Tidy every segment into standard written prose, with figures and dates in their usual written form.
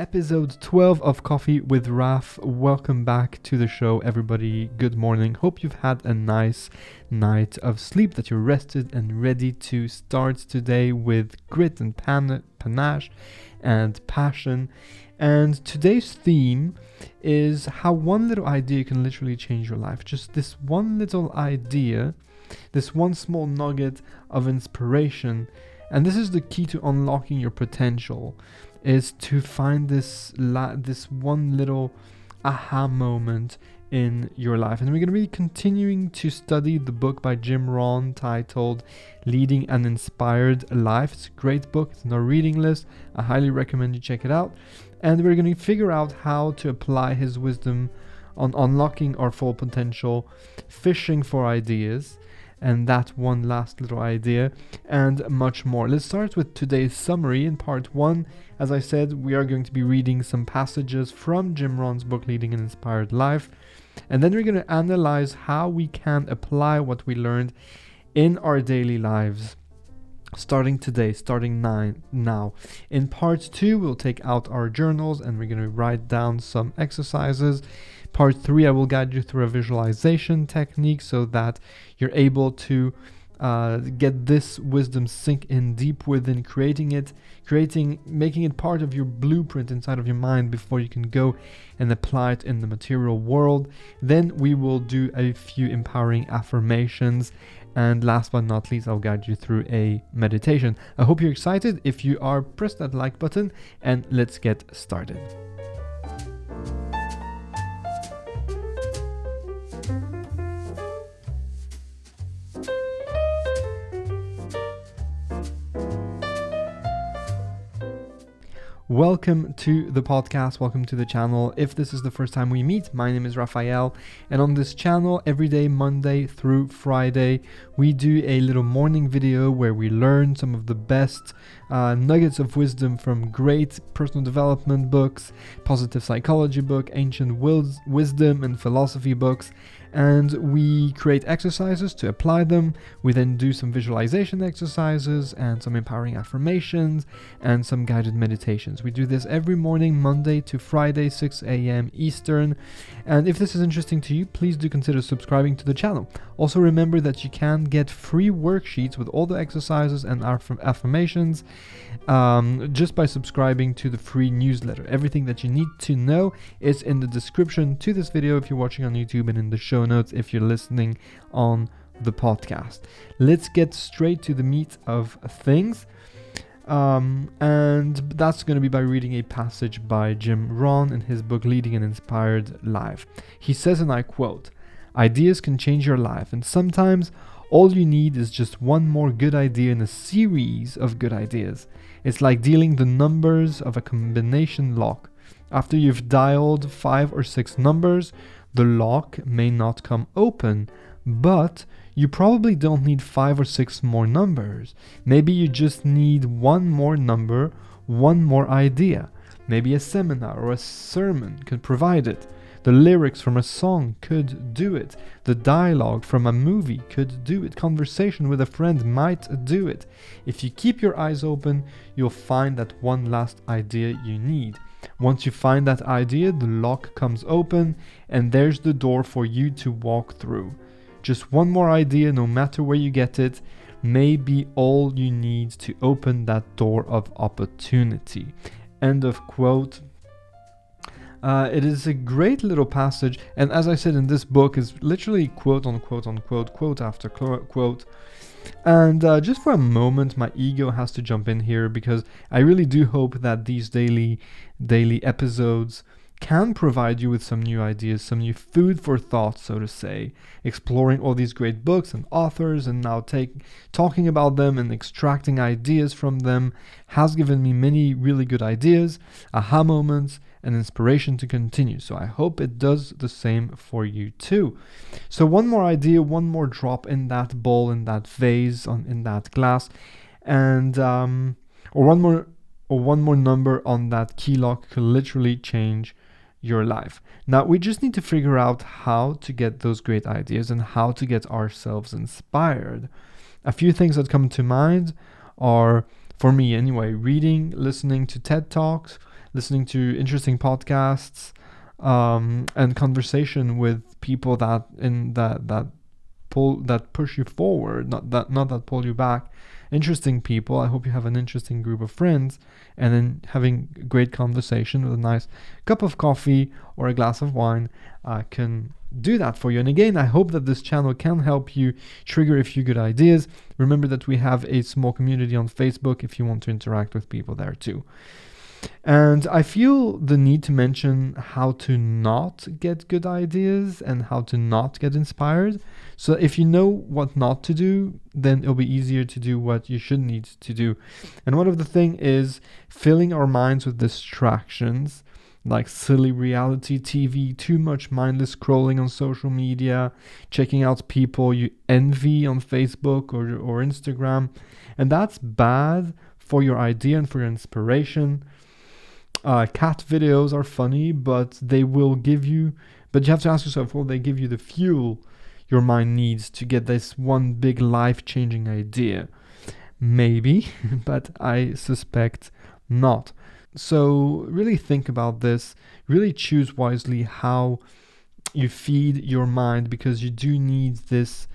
episode 12 of Coffee with Raph. Welcome back to the show, everybody. Good morning. Hope you've had a nice night of sleep, that you're rested and ready to start today with grit and panache and passion. And today's theme is how one little idea can literally change your life. Just this one little idea, this one small nugget of inspiration. And this is the key to unlocking your potential, is to find this one little aha moment in your life. And we're going to be continuing to study the book by Jim Rohn titled Leading an Inspired Life. It's a great book. It's on our reading list. I highly recommend you check it out. And we're going to figure out how to apply his wisdom on unlocking our full potential, fishing for ideas, and that one last little idea, and much more. Let's start with today's summary. In part 1, as I said, we are going to be reading some passages from Jim Rohn's book, Leading an Inspired Life, and then we're going to analyze how we can apply what we learned in our daily lives, starting today, now. In part 2, we'll take out our journals, and we're going to write down some exercises. Part 3, I will guide you through a visualization technique so that you're able to get this wisdom sink in deep within, making it part of your blueprint inside of your mind before you can go and apply it in the material world. Then we will do a few empowering affirmations. And last but not least, I'll guide you through a meditation. I hope you're excited. If you are, press that like button and let's get started. Welcome to the podcast, welcome to the channel. If this is the first time we meet, my name is Raphael, and on this channel, every day, Monday through Friday, we do a little morning video where we learn some of the best nuggets of wisdom from great personal development books, positive psychology book, ancient wisdom and philosophy books, and we create exercises to apply them. We then do some visualization exercises and some empowering affirmations and some guided meditations. We do this every morning, Monday to Friday, 6 a.m. Eastern. And if this is interesting to you, please do consider subscribing to the channel. Also remember that you can get free worksheets with all the exercises and affirmations just by subscribing to the free newsletter. Everything that you need to know is in the description to this video if you're watching on YouTube, and in the show notes if you're listening on the podcast. Let's get straight to the meat of things. And that's going to be by reading a passage by Jim Rohn in his book Leading an Inspired Life. He says, and I quote, "Ideas can change your life, and sometimes all you need is just one more good idea in a series of good ideas. It's like dealing the numbers of a combination lock. After you've dialed 5 or 6 numbers, the lock may not come open, but you probably don't need 5 or 6 more numbers. Maybe you just need one more number, one more idea. Maybe a seminar or a sermon could provide it. The lyrics from a song could do it. The dialogue from a movie could do it. Conversation with a friend might do it. If you keep your eyes open, you'll find that one last idea you need. Once you find that idea, the lock comes open, and there's the door for you to walk through. Just one more idea, no matter where you get it, may be all you need to open that door of opportunity." End of quote. It is a great little passage, and as I said, in this book is literally quote unquote unquote, quote after quote. And just for a moment, my ego has to jump in here, because I really do hope that these daily episodes can provide you with some new ideas, some new food for thought, so to say. Exploring all these great books and authors, and now talking about them and extracting ideas from them has given me many really good ideas, aha moments, and inspiration to continue. So I hope it does the same for you too. So one more idea, one more drop in that bowl, in that vase, in that glass, and or one more number on that key lock could literally change your life. Now we just need to figure out how to get those great ideas and how to get ourselves inspired. A few things that come to mind are, for me anyway, reading, listening to TED Talks, listening to interesting podcasts, and conversation with people that push you forward, not that pull you back. Interesting people. I hope you have an interesting group of friends, and then having great conversation with a nice cup of coffee or a glass of wine can do that for you. And again, I hope that this channel can help you trigger a few good ideas. Remember that we have a small community on Facebook if you want to interact with people there too. And I feel the need to mention how to not get good ideas and how to not get inspired. So if you know what not to do, then it'll be easier to do what you should need to do. And one of the thing is filling our minds with distractions like silly reality TV, too much mindless scrolling on social media, checking out people you envy on Facebook or Instagram. And that's bad for your idea and for your inspiration. Cat videos are funny, but you have to ask yourself, will they give you the fuel your mind needs to get this one big life-changing idea? Maybe, but I suspect not. So really think about this, really choose wisely how you feed your mind, because you do need this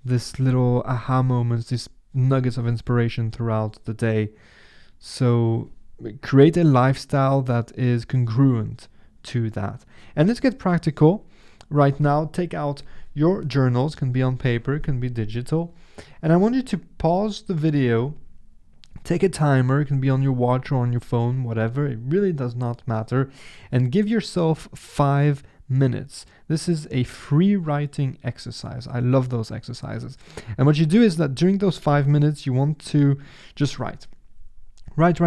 little aha moments, these nuggets of inspiration throughout the day. So create a lifestyle that is congruent to that. And let's get practical. Right now, take out your journals, can be on paper, can be digital. And I want you to pause the video, take a timer, it can be on your watch or on your phone, whatever, it really does not matter. And give yourself 5 minutes. This is a free writing exercise. I love those exercises. And what you do is that during those 5 minutes, you want to just write. Write.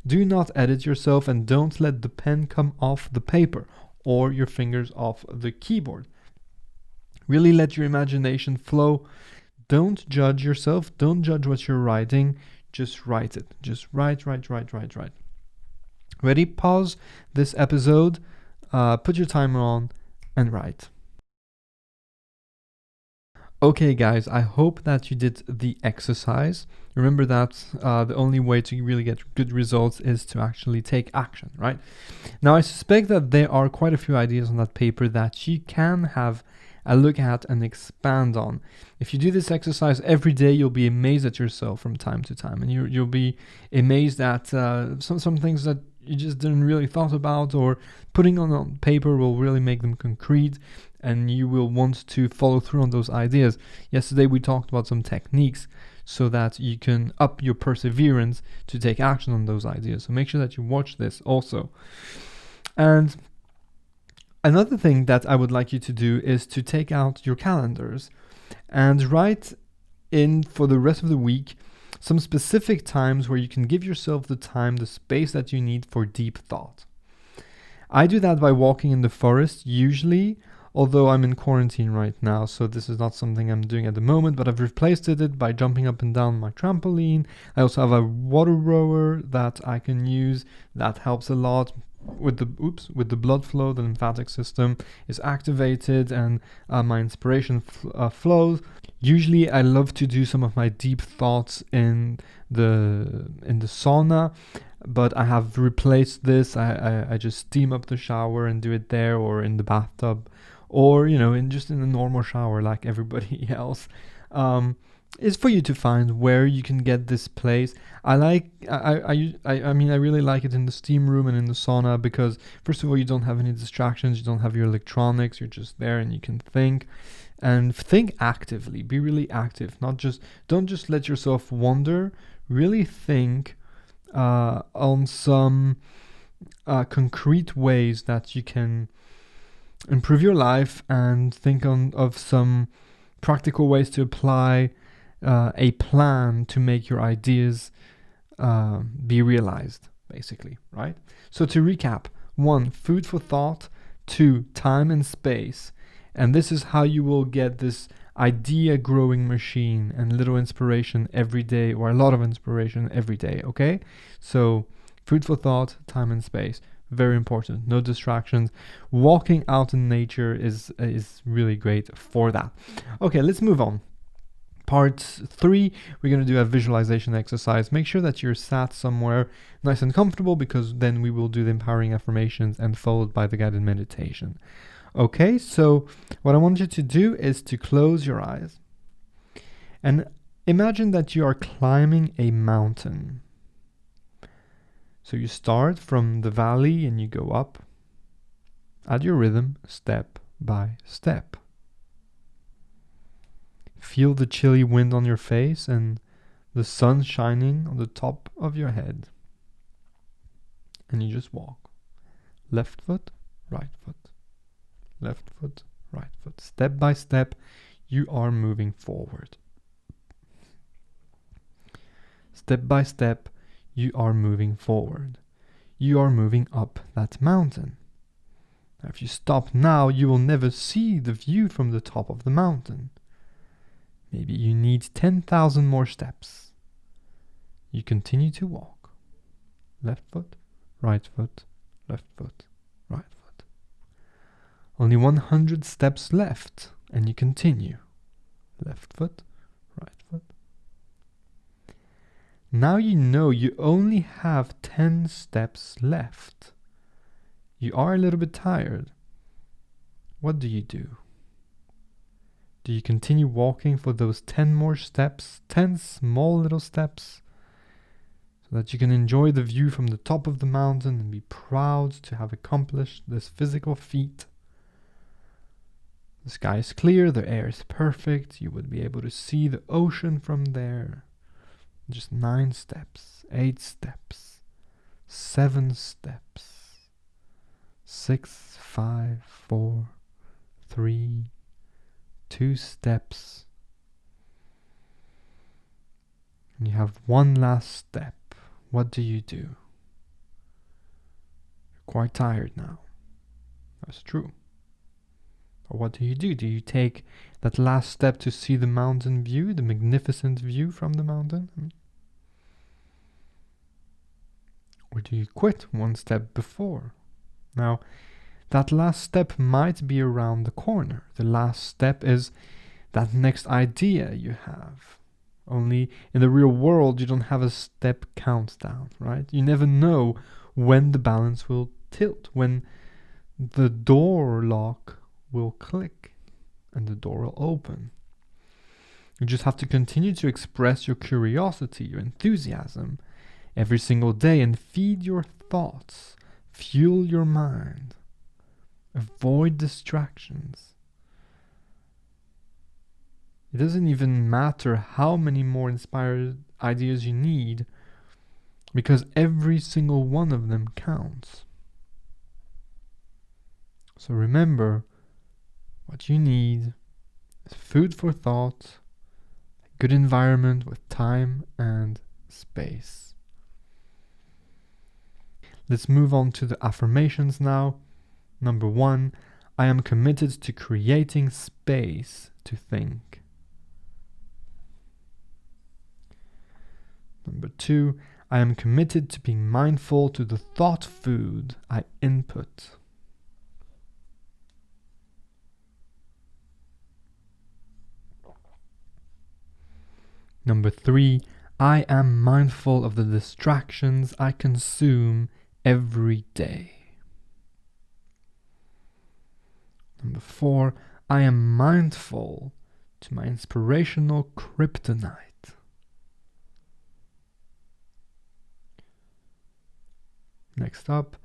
Do not edit yourself, and don't let the pen come off the paper or your fingers off the keyboard. Really let your imagination flow. Don't judge yourself. Don't judge what you're writing. Just write it. Just write. Ready? Pause this episode. Put your timer on and write. Okay, guys, I hope that you did the exercise. Remember that the only way to really get good results is to actually take action, right? Now, I suspect that there are quite a few ideas on that paper that you can have a look at and expand on. If you do this exercise every day, you'll be amazed at yourself from time to time, and you'll be amazed at some things that you just didn't really thought about, or putting on paper will really make them concrete, and you will want to follow through on those ideas. Yesterday we talked about some techniques so that you can up your perseverance to take action on those ideas. So make sure that you watch this also. And another thing that I would like you to do is to take out your calendars and write in for the rest of the week some specific times where you can give yourself the time, the space that you need for deep thought. I do that by walking in the forest usually, although I'm in quarantine right now, so this is not something I'm doing at the moment, but I've replaced it by jumping up and down my trampoline. I also have a water rower that I can use. That helps a lot with the blood flow. The lymphatic system is activated, and my inspiration flows. Usually I love to do some of my deep thoughts in the sauna, but I have replaced this. I just steam up the shower and do it there, or in the bathtub, or in a normal shower like everybody else. Is for you to find where you can get this place. I really like it in the steam room and in the sauna, because first of all, you don't have any distractions, you don't have your electronics, you're just there and you can think actively. Be really active. Don't just let yourself wander. Really think on some concrete ways that you can improve your life, and think of some practical ways to apply a plan to make your ideas be realized, basically, right? So to recap: 1, food for thought; 2, time and space. And this is how you will get this idea growing machine and little inspiration every day, or a lot of inspiration every day, okay? So food for thought, time and space. Very important. No distractions. Walking out in nature is really great for that. Okay, let's move on. Part 3, we're going to do a visualization exercise. Make sure that you're sat somewhere nice and comfortable, because then we will do the empowering affirmations and followed by the guided meditation. Okay, so what I want you to do is to close your eyes and imagine that you are climbing a mountain. So you start from the valley and you go up at your rhythm, step by step. Feel the chilly wind on your face and the sun shining on the top of your head. And you just walk. Left foot, right foot. Left foot, right foot. Step by step, you are moving forward. Step by step, you are moving forward. You are moving up that mountain. Now, if you stop now, you will never see the view from the top of the mountain. Maybe you need 10,000 more steps. You continue to walk. Left foot, right foot, left foot, right foot. Only 100 steps left, and you continue. Left foot, right foot. Now you know you only have 10 steps left. You are a little bit tired. What do you do? Do you continue walking for those 10 more steps, 10 small little steps, so that you can enjoy the view from the top of the mountain and be proud to have accomplished this physical feat? The sky is clear, the air is perfect, you would be able to see the ocean from there. Just 9 steps, 8 steps, 7 steps, 6, 5, 4, 3, 2 steps. And you have one last step. What do? You're quite tired now. That's true. Or what do? Do you take that last step to see the mountain view, the magnificent view from the mountain? Or do you quit one step before? Now, that last step might be around the corner. The last step is that next idea you have. Only in the real world, you don't have a step countdown, right? You never know when the balance will tilt, when the door lock will click and the door will open. You just have to continue to express your curiosity, your enthusiasm every single day, and feed your thoughts, fuel your mind. Avoid distractions. It doesn't even matter how many more inspired ideas you need, because every single one of them counts. So remember, what you need is food for thought, a good environment with time and space. Let's move on to the affirmations now. Number 1, I am committed to creating space to think. Number 2, I am committed to being mindful to the thought food I input. Number 3, I am mindful of the distractions I consume every day. Number 4, I am mindful to my inspirational kryptonite. Next up,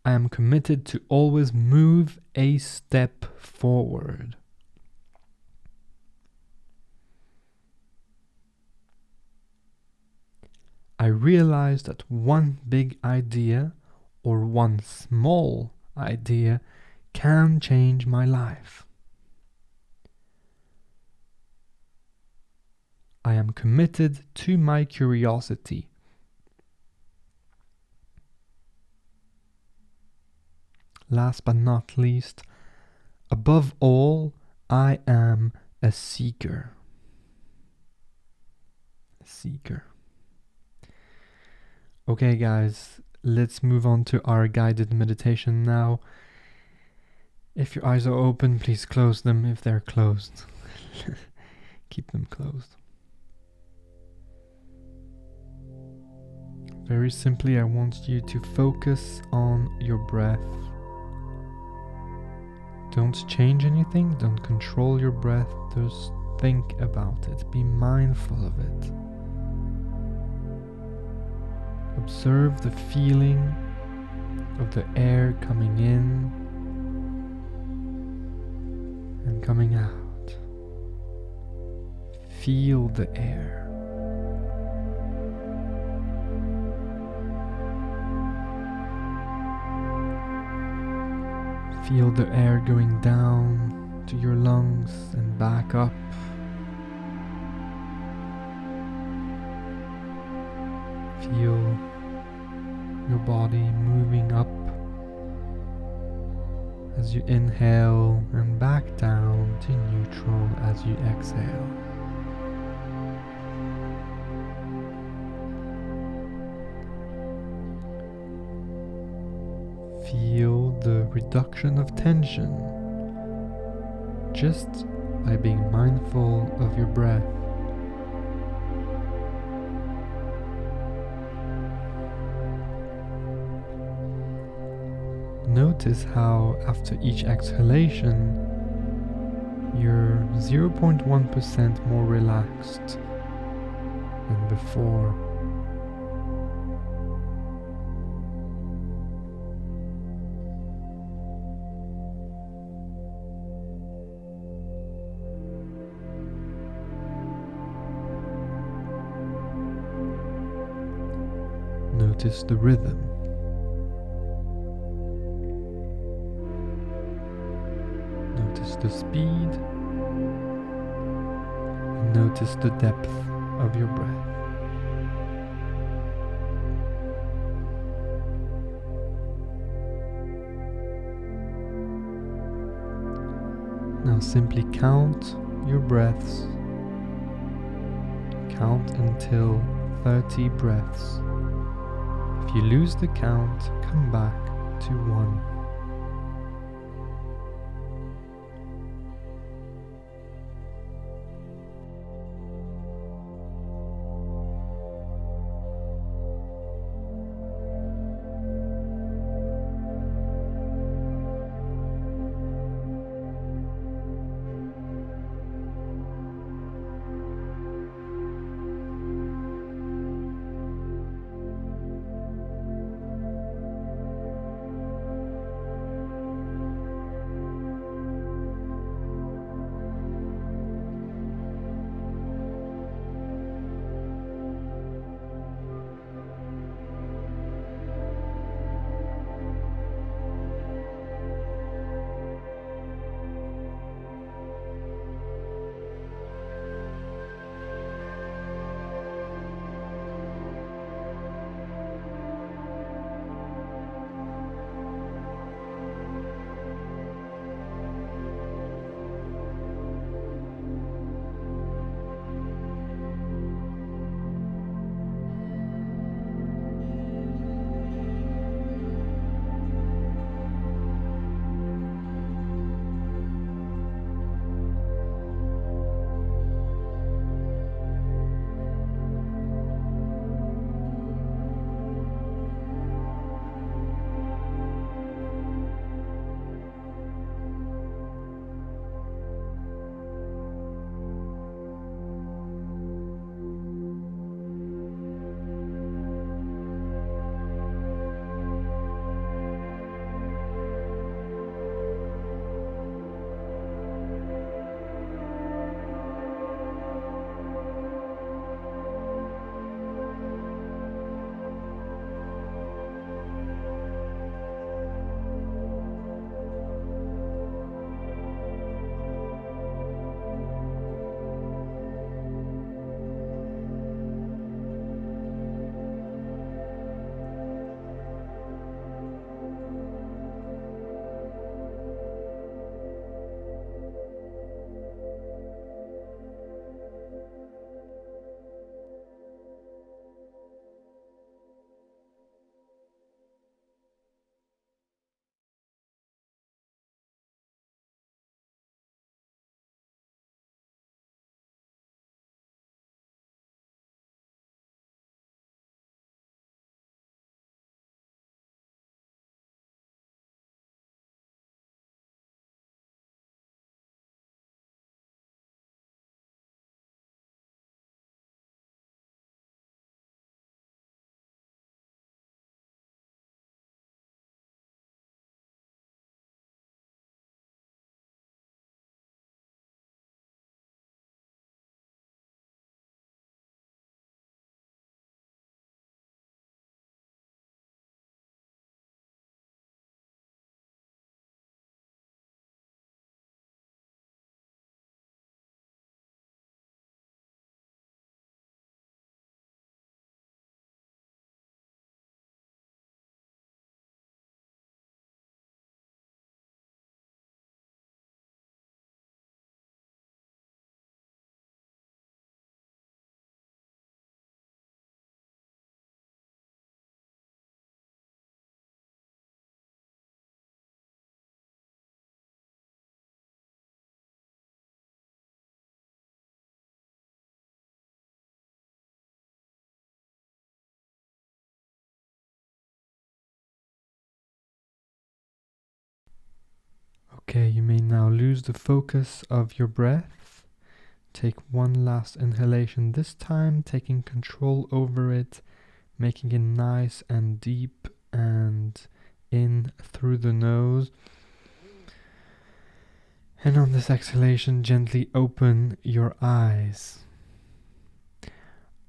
I am committed to always move a step forward. I realize that one big idea or one small idea can change my life. I am committed to my curiosity. Last but not least, above all, I am a seeker. A seeker. Okay, guys, let's move on to our guided meditation now. If your eyes are open, please close them. If they're closed, keep them closed. Very simply, I want you to focus on your breath. Don't change anything, don't control your breath, just think about it, be mindful of it. Observe the feeling of the air coming in and coming out. Feel the air. Feel the air going down to your lungs and back up. Feel your body moving up as you inhale and back down to neutral as you exhale. Feel the reduction of tension just by being mindful of your breath. Notice how after each exhalation you're 0.1% more relaxed than before. Notice the rhythm. Notice the speed. And notice the depth of your breath. Now simply count your breaths. Count until 30 breaths. If you lose the count, come back to 1. Okay, you may now lose the focus of your breath. Take one last inhalation this time, taking control over it, making it nice and deep and in through the nose. And on this exhalation, gently open your eyes.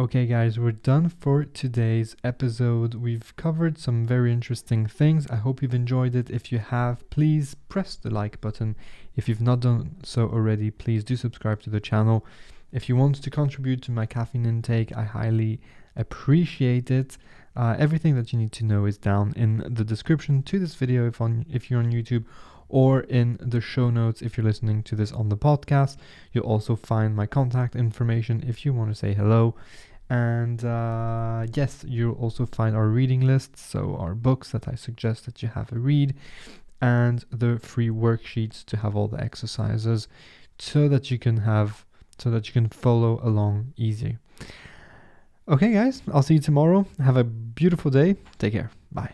Okay guys, we're done for today's episode. We've covered some very interesting things. I hope you've enjoyed it. If you have, please press the like button. If you've not done so already, please do subscribe to the channel. If you want to contribute to my caffeine intake, I highly appreciate it. Everything that you need to know is down in the description to this video if you're on YouTube, or in the show notes if you're listening to this on the podcast. You'll also find my contact information if you want to say hello. And yes, you'll also find our reading list, so our books that I suggest that you have a read, and the free worksheets to have all the exercises so that you can follow along easy. Okay guys, I'll see you tomorrow. Have a beautiful day. Take care. Bye.